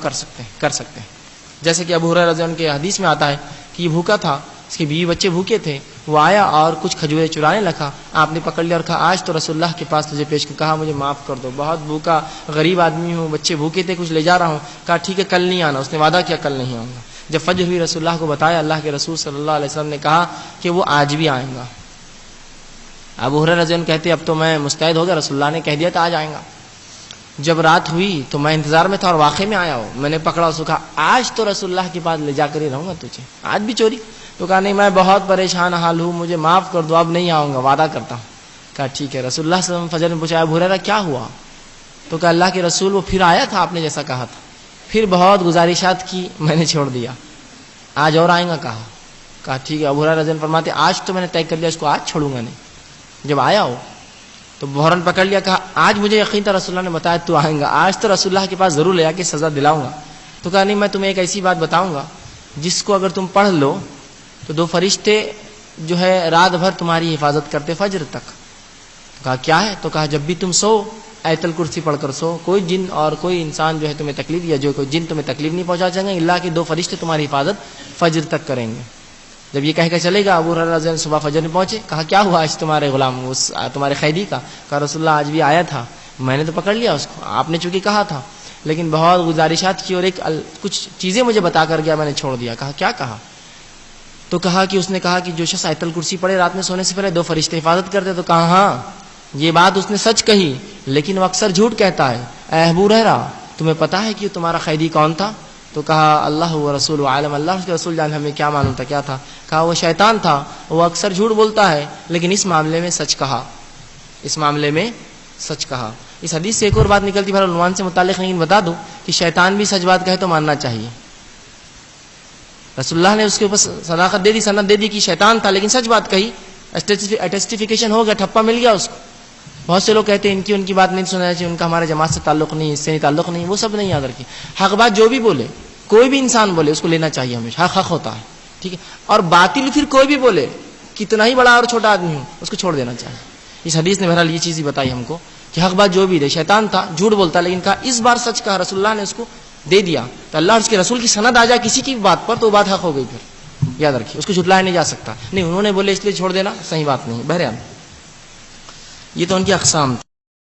کر سکتے ہیں. جیسے کہ ابو ہریرہ رضی اللہ عنہ کے حدیث میں آتا ہے کہ یہ بھوکا تھا، اس کی بیوی بچے بھوکے تھے، وہ آیا اور کچھ کھجوریں چرانے لگا، آپ نے پکڑ لیا اور کہا آج تو رسول اللہ کے پاس تجھے پیش کر، کہا مجھے معاف کر دو، بہت بھوکا غریب آدمی ہوں، بچے بھوکے تھے، کچھ لے جا رہا ہوں. کہا ٹھیک ہے کل نہیں آنا، اس نے وعدہ کیا کل نہیں آؤں گا. جب فجر ہوئی رسول اللہ کو بتایا، اللہ کے رسول صلی اللہ علیہ وسلم نے کہا کہ وہ آج بھی آئیں گا. ابو ہریرہ رضی اللہ عنہ کہتے اب تو میں مستعد ہو گیا، رسول اللہ نے کہہ دیا تھا آج آئیں گا. جب رات ہوئی تو میں انتظار میں تھا اور واقع میں آیا ہو، میں نے پکڑا اس کو، کہا آج تو رسول اللہ کے پاس لے جا کر ہی رہوں گا تجھے، آج بھی چوری؟ تو کہا نہیں میں بہت پریشان حال ہوں، مجھے معاف کر دو، اب نہیں آؤں گا، وعدہ کرتا ہوں. کہا ٹھیک ہے. رسول اللہ صلی اللہ علیہ وسلم فجر میں پوچھا ابو ہریرہ کیا ہوا؟ تو کہا اللہ کے رسول وہ پھر آیا تھا آپ نے جیسا کہا تھا، پھر بہت گزارشات کی، میں نے چھوڑ دیا، آج اور آئیں گا. کہا ٹھیک ہے. ابو ہریرہ رضی اللہ عنہ فرماتے آج تو میں نے طے کر لیا اس کو آج چھوڑوں گا نہیں. جب آیا ہو تو بحران پکڑ لیا، کہا آج مجھے یقین تھا رسول اللہ نے بتایا تو آئیں گا، آج تو رسول اللہ کے پاس ضرور لے جا کے سزا دلاؤں گا. تو کہا نہیں میں تمہیں ایک ایسی بات بتاؤں گا جس کو اگر تم پڑھ لو تو دو فرشتے جو ہے رات بھر تمہاری حفاظت کرتے فجر تک. کہا کیا ہے؟ تو کہا جب بھی تم سو آیت الکرسی پڑھ کر سو، کوئی جن اور کوئی انسان جو ہے تمہیں تکلیف یا جو کوئی جن تمہیں تکلیف نہیں پہنچا سکیں گے، اللہ کے دو فرشتے تمہاری حفاظت فجر تک کریں گے. جب یہ کہہ کر چلے گا ابو ہریرہ رضی اللہ عنہ صبح فجر میں پہنچے. کہا کیا ہوا آج تمہارے غلام تمہارے قیدی کا؟ کہا رسول اللہ آج بھی آیا تھا، میں نے تو پکڑ لیا اس کو، آپ نے چونکہ کہا تھا، لیکن بہت گزارشات کی اور کچھ چیزیں مجھے بتا کر گیا، میں نے چھوڑ دیا. کہا کیا کہا؟ تو کہا کہ اس نے کہا کہ جو شخص آیت الکرسی پڑھے رات میں سونے سے پہلے دو فرشتے حفاظت کرتے. تو کہا ہاں یہ بات اس نے سچ کہی، لیکن وہ اکثر جھوٹ کہتا ہے. اے ابو ہریرہ تمہیں پتا ہے کہ تمہارا قیدی کون تھا؟ تو کہا اللہ و رسول عالم، اللہ اس کے رسول جان ہمیں کیا معلوم تھا کیا تھا. کہا وہ شیطان تھا، وہ اکثر جھوٹ بولتا ہے لیکن اس معاملے میں سچ کہا، اس معاملے میں سچ کہا. اس حدیث سے ایک اور بات نکلتی ہے، عنوان سے متعلق نہیں بتا دوں کہ شیطان بھی سچ بات کہے تو ماننا چاہیے. رسول اللہ نے اس کے اوپر صداقت دے دی، سند دے دی کہ شیطان تھا لیکن سچ بات کہی، اٹیسٹیفیکیشن ہو گیا، ٹھپا مل گیا اس کو. بہت سے لوگ کہتے ہیں ان کی بات نہیں سننا چاہیے، ان کا ہمارے جماعت سے تعلق نہیں، اس سے نہیں تعلق نہیں، وہ سب نہیں یاد رکھیے. حق بات جو بھی بولے، کوئی بھی انسان بولے اس کو لینا چاہیے ہمیشہ، حق ہوتا ہے، ٹھیک ہے. اور باطل پھر کوئی بھی بولے، کتنا ہی بڑا اور چھوٹا آدمی ہو، اس کو چھوڑ دینا چاہیے. اس حدیث نے بہرحال یہ چیز ہی بتائی ہم کو کہ حق بات جو بھی دے. شیطان تھا، جھوٹ بولتا، لیکن کہا اس بار سچ کہا، رسول اللہ نے اس کو دے دیا. تو اللہ اور اس کے رسول کی سند آ جائے کسی کی بات پر تو وہ بات حق ہو گئی، پھر یاد رکھیے اس کو جھٹلایا نہیں جا سکتا. نہیں انہوں نے بولے اس لیے چھوڑ دینا صحیح بات نہیں. بہرحال یہ تو ان کی اقسام